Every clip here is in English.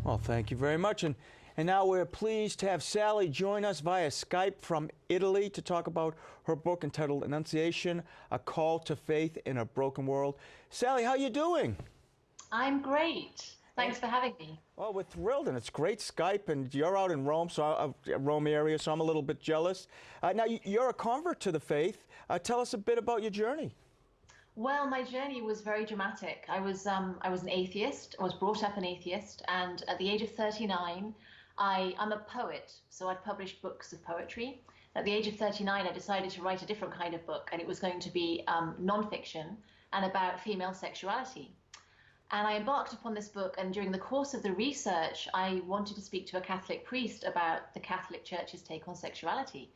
Well, thank you very much. And now we're pleased to have Sally join us via Skype from Italy to talk about her book entitled Annunciation, A Call to Faith in a Broken World. Sally, how are you doing? I'm great. Thanks for having me. Well, we're thrilled, and it's great Skype, and you're out in Rome, Rome area, so I'm a little bit jealous. Now, you're a convert to the faith. Tell us a bit about your journey. Well, my journey was very dramatic. I was an atheist. I was brought up an atheist, and at the age of 39, I'm a poet, so I'd published books of poetry. At the age of 39, I decided to write a different kind of book, and it was going to be nonfiction and about female sexuality. And I embarked upon this book, and during the course of the research, I wanted to speak to a Catholic priest about the Catholic Church's take on sexuality.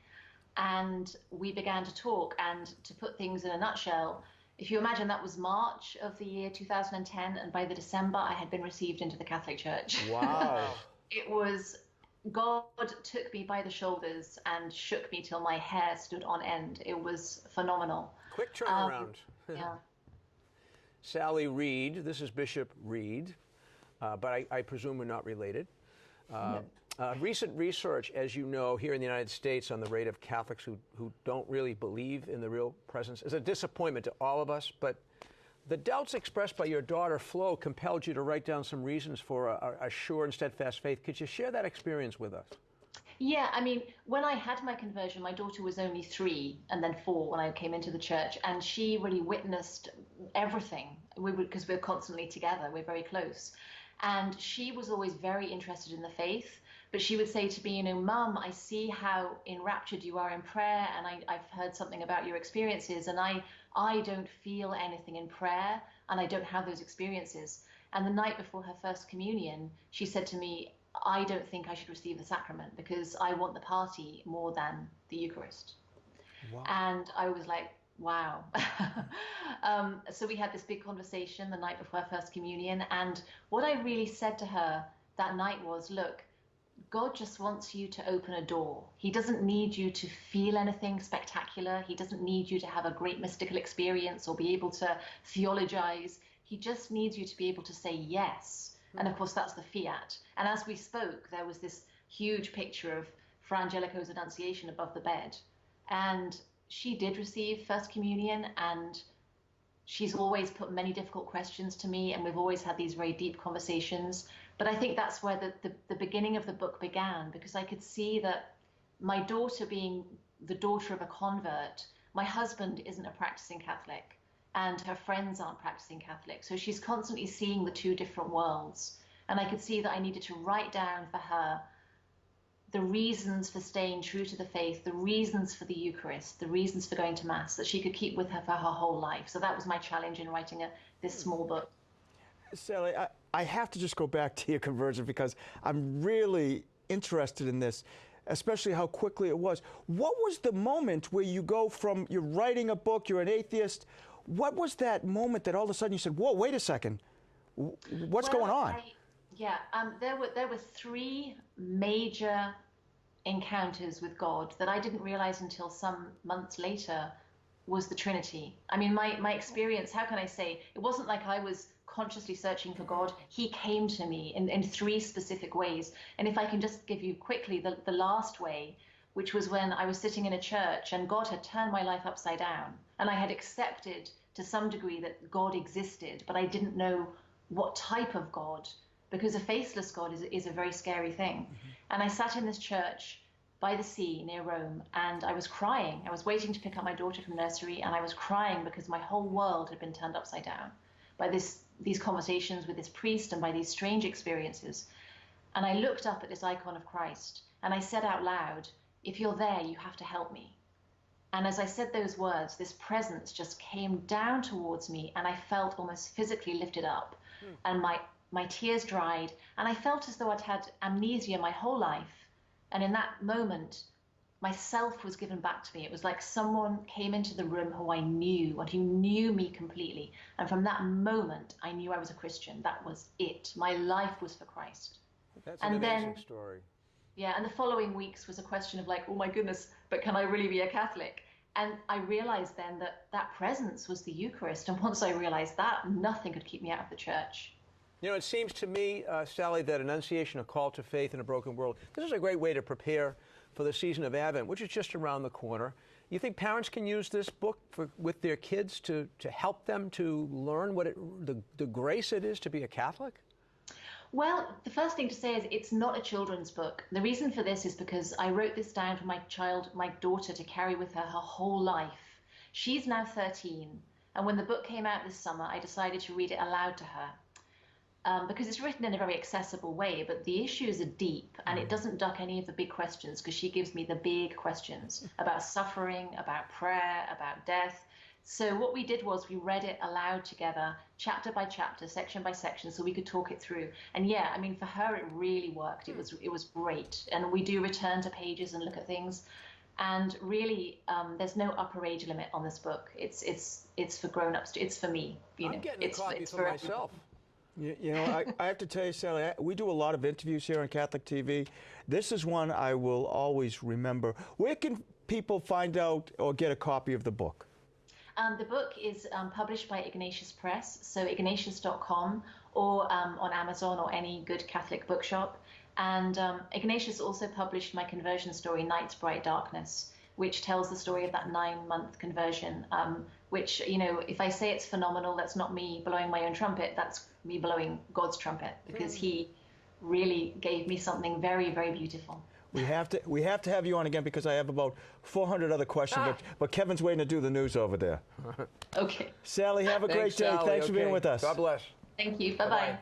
And we began to talk, and to put things in a nutshell, if you imagine that was March of the year 2010, and by the December, I had been received into the Catholic Church. Wow. It was, God took me by the shoulders and shook me till my hair stood on end. It was phenomenal. Quick turnaround. Yeah. Sally Reed, this is Bishop Reed, but I presume we're not related. No. Recent research, as you know, here in the United States on the rate of Catholics who don't really believe in the real presence is a disappointment to all of us, but the doubts expressed by your daughter, Flo, compelled you to write down some reasons for a sure and steadfast faith. Could you share that experience with us? Yeah, I mean, when I had my conversion, my daughter was only 3 and then 4 when I came into the church, and she really witnessed everything because we're constantly together, we're very close. And she was always very interested in the faith, but she would say to me, you know, Mum, I see how enraptured you are in prayer, and I've heard something about your experiences, and I don't feel anything in prayer, and I don't have those experiences. And the night before her first communion, she said to me, I don't think I should receive the sacrament because I want the party more than the Eucharist. Wow. And I was like, wow. So we had this big conversation the night before her first communion. And what I really said to her that night was, look, God just wants you to open a door. He doesn't need you to feel anything spectacular. He doesn't need you to have a great mystical experience or be able to theologize. He just needs you to be able to say yes. And of course, that's the fiat. And as we spoke, there was this huge picture of Fra Angelico's Annunciation above the bed. And she did receive First Communion, and she's always put many difficult questions to me, and we've always had these very deep conversations. But I think that's where the beginning of the book began, because I could see that my daughter being the daughter of a convert, my husband isn't a practicing Catholic, and her friends aren't practicing Catholic. So she's constantly seeing the two different worlds. And I could see that I needed to write down for her the reasons for staying true to the faith, the reasons for the Eucharist, the reasons for going to Mass, that she could keep with her for her whole life. So that was my challenge in writing this small book. Sally, I have to just go back to your conversion because I'm really interested in this, especially how quickly it was. What was the moment where you go from you're writing a book, you're an atheist, what was that moment that all of a sudden you said, whoa, wait a second, what's going on? There were 3 major encounters with God that I didn't realize until some months later was the Trinity. I mean, my experience, how can I say, it wasn't like I was consciously searching for God. He came to me in 3 specific ways. And if I can just give you quickly the last way, which was when I was sitting in a church and God had turned my life upside down. And I had accepted to some degree that God existed, but I didn't know what type of God, because a faceless God is a very scary thing. Mm-hmm. And I sat in this church by the sea near Rome, and I was crying. I was waiting to pick up my daughter from nursery, and I was crying because my whole world had been turned upside down by these conversations with this priest and by these strange experiences. And I looked up at this icon of Christ, and I said out loud, if you're there, you have to help me. And as I said those words, this presence just came down towards me, and I felt almost physically lifted up. And my tears dried, and I felt as though I'd had amnesia my whole life. And in that moment, myself was given back to me. It was like someone came into the room who I knew, and who knew me completely. And from that moment, I knew I was a Christian. That was it. My life was for Christ. That's an amazing story. Yeah, and the following weeks was a question of like, oh my goodness, but can I really be a Catholic? And I realized then that that presence was the Eucharist. And once I realized that, nothing could keep me out of the church. You know, it seems to me, Sally, that Annunciation, A Call to Faith in a Broken World, this is a great way to prepare for the season of Advent, which is just around the corner. You think parents can use this book with their kids to help them to learn what the grace it is to be a Catholic? Well, the first thing to say is it's not a children's book. The reason for this is because I wrote this down for my daughter, to carry with her whole life. She's now 13, and when the book came out this summer, I decided to read it aloud to her. Because it's written in a very accessible way, but the issues are deep, and it doesn't duck any of the big questions, because she gives me the big questions about suffering, about prayer, about death. So what we did was we read it aloud together, chapter by chapter, section by section, so we could talk it through. And yeah, I mean, for her, it really worked. It was great. And we do return to pages and look at things. And really, there's no upper age limit on this book. It's for grown-ups. It's for me. I'm getting a copy for myself. You know, I have to tell you, Sally, we do a lot of interviews here on Catholic TV. This is one I will always remember. Where can people find out or get a copy of the book? The book is published by Ignatius Press, so ignatius.com, or on Amazon or any good Catholic bookshop. And Ignatius also published my conversion story, Night's Bright Darkness, which tells the story of that 9-month conversion, which, you know, if I say it's phenomenal, that's not me blowing my own trumpet, that's me blowing God's trumpet, because he really gave me something very, very beautiful. We have to have you on again, because I have about 400 other questions, but Kevin's waiting to do the news over there. Okay. Sally, have a great day. Sally. Thanks for being with us. God bless. Thank you. Bye-bye.